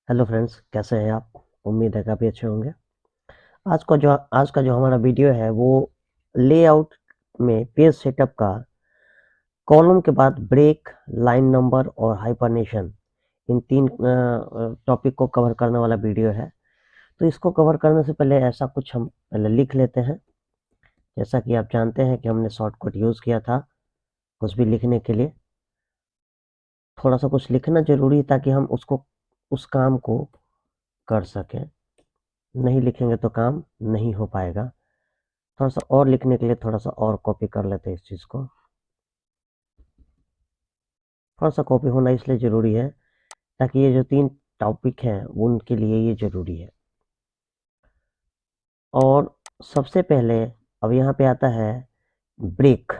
Hello friends, कैसे हैं आप? उम्मीद है काफ़ी अच्छे होंगे। आज का जो हमारा वीडियो है वो लेआउट में पेज सेटअप का कॉलम के बाद ब्रेक, लाइन नंबर और हाइपरनेशन, इन 3 टॉपिक को कवर करने वाला वीडियो है। तो इसको कवर करने से पहले ऐसा कुछ हम पहले लिख लेते हैं। जैसा कि आप जानते हैं कि हमने शॉर्टकट यूज़ किया था कुछ भी लिखने के लिए। थोड़ा-सा कुछ लिखना ज़रूरी है ताकि हम उस काम को कर सकें। नहीं लिखेंगे तो काम नहीं हो पाएगा। थोड़ा-सा और लिखने के लिए थोड़ा-सा और कॉपी कर लेते हैं इस चीज़ को। थोड़ा-सा कॉपी होना इसलिए ज़रूरी है ताकि ये जो 3 टॉपिक हैं उनके लिए ये ज़रूरी है। और सबसे पहले अब यहाँ पे आता है ब्रेक।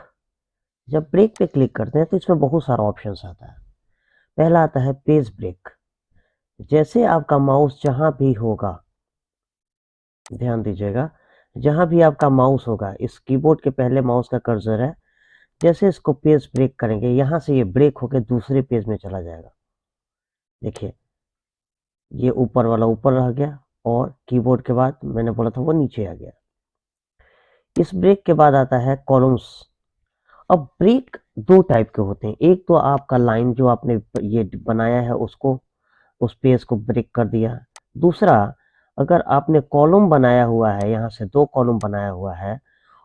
जब ब्रेक पे क्लिक करते हैं तो इसमें बहुत सारा ऑप्शंस आता है। पहला आता है पेज ब्रेक। जैसे आपका माउस जहाँ भी होगा, ध्यान दीजिएगा, जहाँ भी आपका माउस होगा, इस कीबोर्ड के पहले माउस का कर्सर है, जैसे इसको पेज ब्रेक करेंगे, यहाँ से ये ब्रेक होके दूसरे पेज में चला जाएगा। देखिए, ये ऊपर वाला ऊपर रह गया और कीबोर्ड के बाद मैंने बोला था वो नीचे आ गया। इस ब्रेक के बाद आता है कॉलम्स। अब ब्रेक 2 टाइप के होते हैं। एक तो आपका लाइन जो आपने ये बनाया है उसको, उस पेज को ब्रेक कर दिया। दूसरा, अगर आपने कॉलम बनाया हुआ है, यहाँ से 2 कॉलम बनाया हुआ है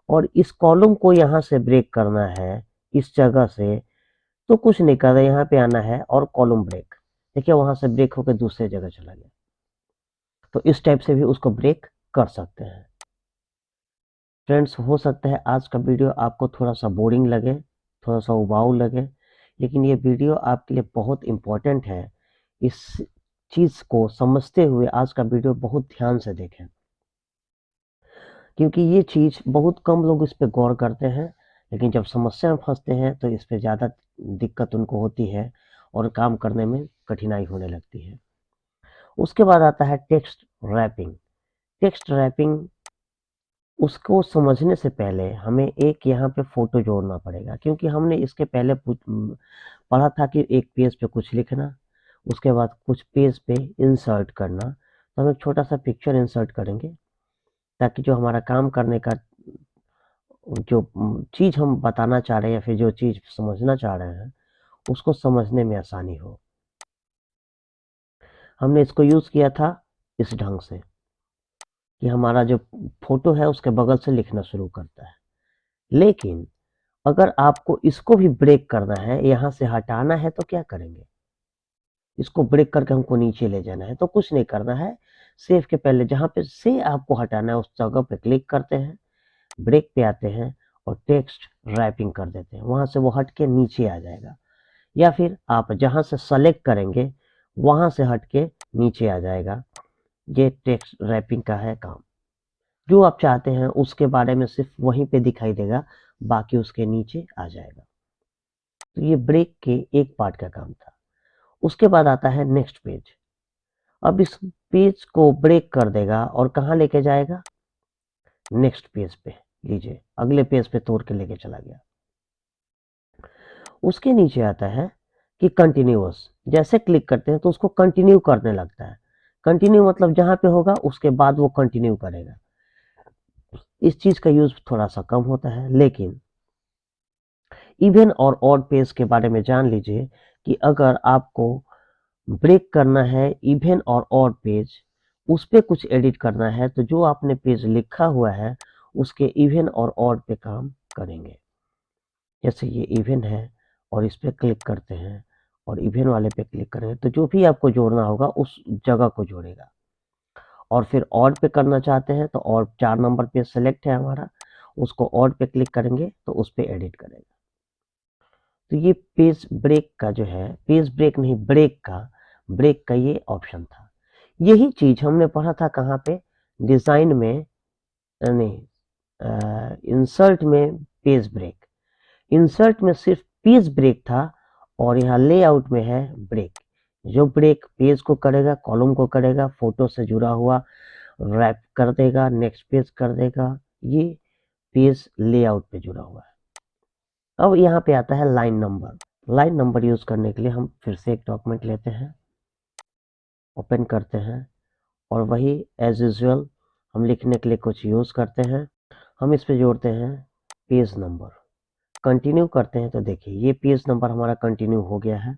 और इस कॉलम को यहाँ से ब्रेक करना है, इस जगह से, तो कुछ नहीं करना, यहाँ पे आना है और कॉलम ब्रेक। देखिए वहाँ से ब्रेक होकर दूसरे जगह चला गया। तो इस टाइप से भी उसको ब्रेक कर सकते हैं। फ्रेंड्स, हो सकता है आज का वीडियो आपको थोड़ा-सा बोरिंग लगे, थोड़ा-सा उबाऊ लगे, लेकिन ये वीडियो आपके लिए बहुत इम्पोर्टेंट है। इस चीज़ को समझते हुए आज का वीडियो बहुत ध्यान से देखें, क्योंकि ये चीज़ बहुत कम लोग इस पे गौर करते हैं, लेकिन जब समस्या में फँसते हैं तो इस पे ज़्यादा दिक्कत उनको होती है और काम करने में कठिनाई होने लगती है। उसके बाद आता है टेक्स्ट रैपिंग। टेक्स्ट रैपिंग, उसको समझने से पहले हमें एक यहाँ पे फ़ोटो जोड़ना पड़ेगा, क्योंकि हमने इसके पहले पढ़ा था कि एक पेज पे कुछ लिखना, उसके बाद कुछ पेज पे इंसर्ट करना। तो हम एक छोटा-सा पिक्चर इंसर्ट करेंगे ताकि जो हमारा काम करने का जो चीज़ हम बताना चाह रहे हैं या फिर जो चीज़ समझना चाह रहे हैं, उसको समझने में आसानी हो। हमने इसको यूज़ किया था इस ढंग से कि हमारा जो फ़ोटो है उसके बगल से लिखना शुरू करता है। लेकिन अगर आपको इसको भी ब्रेक करना है, यहाँ से हटाना है तो क्या करेंगे? इसको ब्रेक करके हमको नीचे ले जाना है तो कुछ नहीं करना है। सेव के पहले जहाँ पे से आपको हटाना है उस जगह पे क्लिक करते हैं, ब्रेक पे आते हैं और टेक्स्ट रैपिंग कर देते हैं। वहाँ से वो हट के नीचे आ जाएगा। या फिर आप जहाँ से सेलेक्ट करेंगे, वहाँ से हट के नीचे आ जाएगा। ये टेक्स्ट रैपिंग का है काम। जो आप चाहते हैं उसके बारे में सिर्फ़ वहीं पे दिखाई देगा, बाकी उसके नीचे आ जाएगा। तो ये ब्रेक के एक पार्ट का काम था। उसके बाद आता है नेक्स्ट पेज। अब इस पेज को ब्रेक कर देगा और कहाँ लेके जाएगा? नेक्स्ट पेज पे। लीजिए, अगले पेज पे तोड़ के लेके चला गया। उसके नीचे आता है कि कंटिन्यूअस। जैसे क्लिक करते हैं तो उसको कंटिन्यू करने लगता है। कंटिन्यू मतलब जहाँ पे होगा उसके बाद वो कंटिन्यू करेगा। इस चीज़ का यूज़ थोड़ा-सा कम होता है, लेकिन इवन और ऑड पेज के बारे में जान लीजिए कि अगर आपको ब्रेक करना है इवन और ऑड पेज, उस पे कुछ एडिट करना है, तो जो आपने पेज लिखा हुआ है उसके इवन और ऑड पे काम करेंगे। जैसे ये इवन है और इस पे क्लिक करते हैं और इवन वाले पे क्लिक करेंगे तो जो भी आपको जोड़ना होगा उस जगह को जोड़ेगा। और फिर ऑड पे करना चाहते हैं तो ऑड 4 नंबर पे सेलेक्ट है हमारा, उसको ऑड पे क्लिक करेंगे तो उस पे एडिट करेगा। तो ये पेज ब्रेक का जो है, पेज ब्रेक नहीं, ब्रेक का ये ऑप्शन था। यही चीज़ हमने पढ़ा था कहाँ पे? डिज़ाइन में, नहीं, इंसर्ट में पेज ब्रेक। इंसर्ट में सिर्फ पेज ब्रेक था और यहाँ लेआउट में है ब्रेक। जो ब्रेक पेज को करेगा, कॉलम को करेगा, फोटो से जुड़ा हुआ रैप कर देगा, नेक्स्ट पेज कर देगा, ये पेज लेआउट पे जुड़ा हुआ है। अब यहाँ पे आता है line number. Line number use करने के लिए हम फिर से एक डॉक्यूमेंट लेते हैं। ओपन करते हैं और वही एज यूजुअल हम लिखने के लिए कुछ यूज़ करते हैं। हम इस पे जोड़ते हैं पेज नंबर, कंटिन्यू करते हैं तो देखिए ये पेज नंबर हमारा कंटिन्यू हो गया है।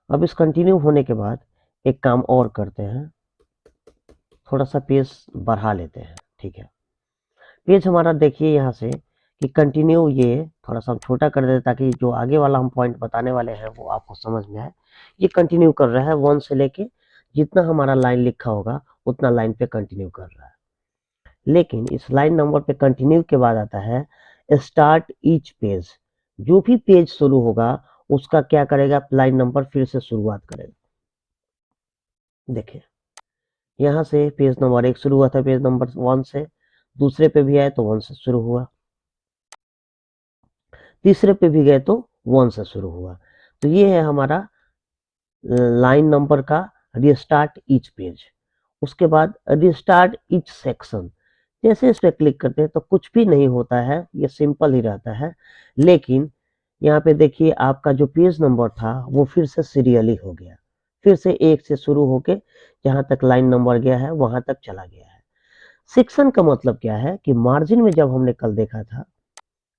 अब इस कंटिन्यू होने के बाद एक काम और करते हैं, थोड़ा सा पेज बढ़ा लेते हैं। ठीक है, पेज हमारा देखिए यहाँ से कि कंटिन्यू, ये थोड़ा सा हम छोटा कर देते ताकि जो आगे वाला हम पॉइंट बताने वाले हैं वो आपको समझ में आए। ये कंटिन्यू कर रहा है 1 से लेके जितना हमारा लाइन लिखा होगा उतना लाइन पे कंटिन्यू कर रहा है। लेकिन इस लाइन नंबर पे कंटिन्यू के बाद आता है स्टार्ट ईच पेज। जो भी पेज शुरू होगा उसका क्या करेगा, लाइन नंबर फिर से शुरुआत करेगा। देखिए यहाँ से पेज नंबर 1 शुरू हुआ था पेज नंबर 1 से, दूसरे पे भी आए तो 1 से शुरू हुआ, तीसरे पे भी गए तो 1 से शुरू हुआ। तो ये है हमारा लाइन नंबर का रिस्टार्ट ईच पेज। उसके बाद रिस्टार्ट ईच सेक्शन, जैसे इस पे क्लिक करते हैं तो कुछ भी नहीं होता है, ये सिंपल ही रहता है। लेकिन यहाँ पे देखिए आपका जो पेज नंबर था वो फिर से सीरियली हो गया, फिर से 1 से शुरू होके जहाँ तक लाइन नंबर गया है वहां तक चला गया है। सेक्शन का मतलब क्या है कि मार्जिन में जब हमने कल देखा था,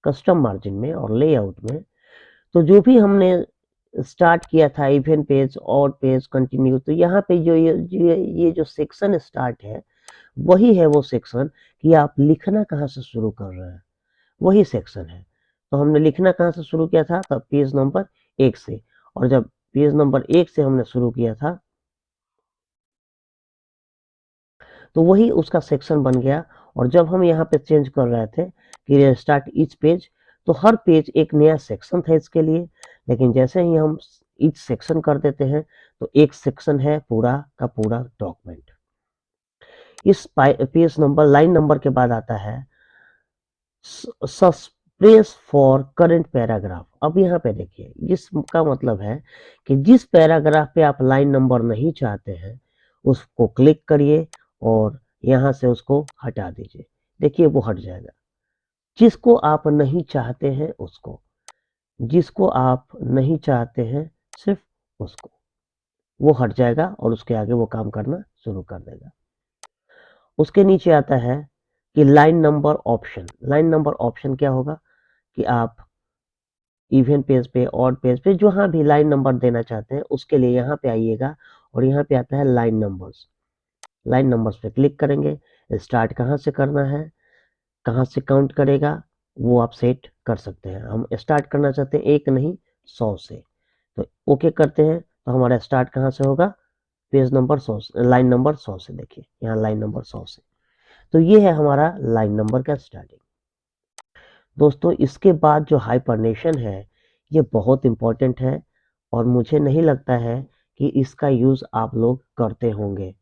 कस्टम मार्जिन में और लेआउट में, तो जो भी हमने स्टार्ट किया था even page, odd page, continue, तो यहाँ पे जो ये जो सेक्शन स्टार्ट है वही है वो सेक्शन कि आप लिखना कहाँ से शुरू कर रहे हैं, वही सेक्शन है। तो हमने लिखना कहाँ से शुरू किया था, तब पेज नंबर 1 से, और जब पेज नंबर 1 से हमने शुरू किया था तो वही उसका सेक्शन बन गया। और जब हम यहाँ पे चेंज कर रहे थे कि स्टार्ट ईच पेज, तो हर पेज एक नया सेक्शन था इसके लिए। लेकिन जैसे ही हम ईच सेक्शन कर देते हैं तो एक सेक्शन है पूरा का पूरा डॉक्यूमेंट। इस पेज नंबर लाइन नंबर के बाद आता है सस्पेंस फॉर करंट पैराग्राफ। अब यहाँ पे देखिए इसका मतलब है कि जिस पैराग्राफ पे आप लाइन नंबर नहीं चाहते हैं उसको क्लिक करिए और यहाँ से उसको हटा दीजिए। देखिए वो हट जाएगा। जिसको आप नहीं चाहते हैं उसको, जिसको आप नहीं चाहते हैं सिर्फ उसको, वो हट जाएगा और उसके आगे वो काम करना शुरू कर देगा। उसके नीचे आता है कि line number option. Line number option क्या होगा कि आप इवन पेज पे, ऑड पेज पे, जहाँ भी लाइन नंबर देना चाहते हैं उसके लिए यहाँ पे आइएगा और यहाँ पे आता है लाइन नंबर्स। लाइन नंबर्स पे क्लिक करेंगे, स्टार्ट कहाँ से करना है, कहाँ से काउंट करेगा वो आप सेट कर सकते हैं। हम स्टार्ट करना चाहते हैं 1 नहीं 100 से, तो ओके करते हैं तो हमारा स्टार्ट कहाँ से होगा, पेज नंबर 100 से, लाइन नंबर 100 से। देखिए यहाँ लाइन नंबर 100 से। तो ये है हमारा लाइन नंबर का स्टार्टिंग। दोस्तों इसके बाद जो हाइपरनेशन है ये बहुत इंपॉर्टेंट है और मुझे नहीं लगता है कि इसका यूज़ आप लोग करते होंगे।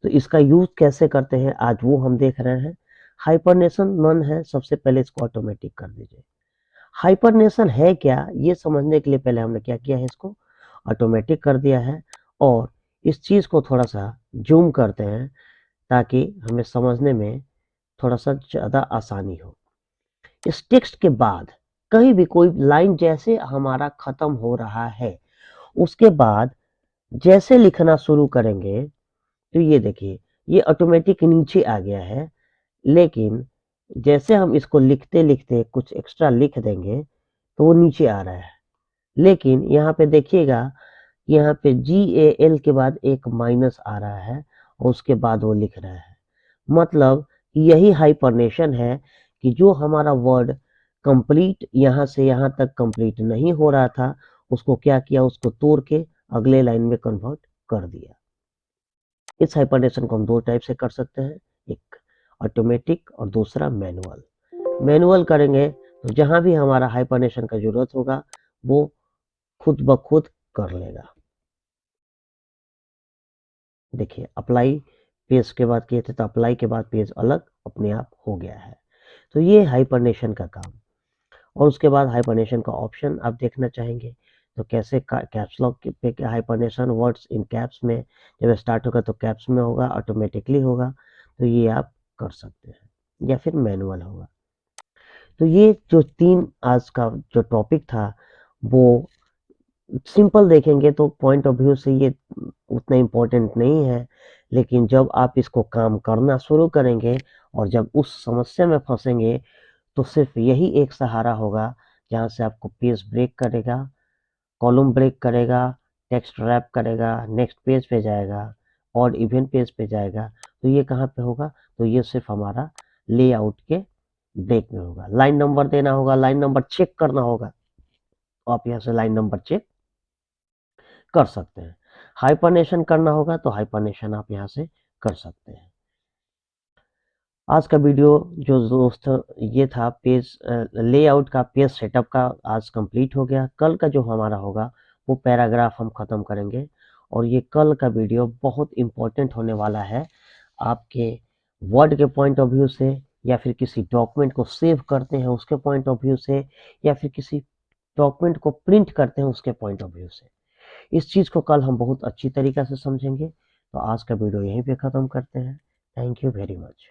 तो इसका यूज़ कैसे करते हैं आज वो हम देख रहे हैं। हाइपरनेशन नन है, सबसे पहले इसको ऑटोमेटिक कर दीजिए। हाइपरनेशन है क्या ये समझने के लिए पहले हमने क्या किया है, इसको ऑटोमेटिक कर दिया है। और इस चीज़ को थोड़ा सा जूम करते हैं ताकि हमें समझने में थोड़ा सा ज़्यादा आसानी हो। इस टेक्स्ट के बाद कहीं भी कोई लाइन जैसे हमारा खत्म हो रहा है उसके बाद जैसे लिखना शुरू करेंगे तो ये देखिए ये ऑटोमेटिक नीचे आ गया है। लेकिन जैसे हम इसको लिखते लिखते कुछ एक्स्ट्रा लिख देंगे तो वो नीचे आ रहा है। लेकिन यहाँ पे देखिएगा, यहाँ पे GAL के बाद एक माइनस आ रहा है और उसके बाद वो लिख रहा है। मतलब यही हाइपरनेशन है कि जो हमारा वर्ड कंप्लीट यहाँ से यहाँ तक कंप्लीट नहीं हो रहा था उसको क्या किया, उसको तोड़ के अगले लाइन में कन्वर्ट कर दिया। इस हाइपरनेशन को हम 2 टाइप से कर सकते हैं, एक ऑटोमेटिक और दूसरा मैनुअल। मैनुअल करेंगे तो जहां भी हमारा हाइपरनेशन का जरूरत होगा वो खुद ब खुद कर लेगा। देखिए अप्लाई पेज के बाद किए थे तो अप्लाई के बाद पेज अलग अपने आप हो गया है। तो ये हाइपरनेशन का काम। और उसके बाद हाइपरनेशन का ऑप्शन आप देखना चाहेंगे तो कैसे कैप्स लॉक पे हाइपरनेशन, वर्ड्स इन कैप्स में जब स्टार्ट होगा तो कैप्स में होगा, ऑटोमेटिकली होगा। तो ये आप कर सकते हैं या फिर मैनुअल होगा। तो ये जो 3 आज का जो टॉपिक था वो सिंपल देखेंगे तो पॉइंट ऑफ व्यू से ये उतना इम्पोर्टेंट नहीं है, लेकिन जब आप इसको काम करना शुरू करेंगे और जब उस समस्या में फंसेंगे तो सिर्फ यही एक सहारा होगा जहाँ से आपको पेज ब्रेक करेगा, कॉलम ब्रेक करेगा, टेक्स्ट रैप करेगा, नेक्स्ट पेज पे जाएगा और इवेंट पेज पे जाएगा। तो ये कहाँ पे होगा? तो ये सिर्फ हमारा लेआउट के ब्रेक में होगा। लाइन नंबर देना होगा, लाइन नंबर चेक करना होगा, तो आप यहाँ से लाइन नंबर चेक कर सकते हैं। हाइपरनेशन करना होगा तो हाइपरनेशन आप यहाँ से कर सकते हैं। आज का वीडियो जो दोस्त ये था पेज लेआउट का, पेज सेटअप का, आज कंप्लीट हो गया। कल का जो हमारा होगा वो पैराग्राफ हम ख़त्म करेंगे और ये कल का वीडियो बहुत इम्पोर्टेंट होने वाला है आपके वर्ड के पॉइंट ऑफ व्यू से, या फिर किसी डॉक्यूमेंट को सेव करते हैं उसके पॉइंट ऑफ व्यू से, या फिर किसी डॉक्यूमेंट को प्रिंट करते हैं उसके पॉइंट ऑफ व्यू से। इस चीज़ को कल हम बहुत अच्छी तरीक़ा से समझेंगे। तो आज का वीडियो यहीं पे ख़त्म करते हैं। Thank you very much.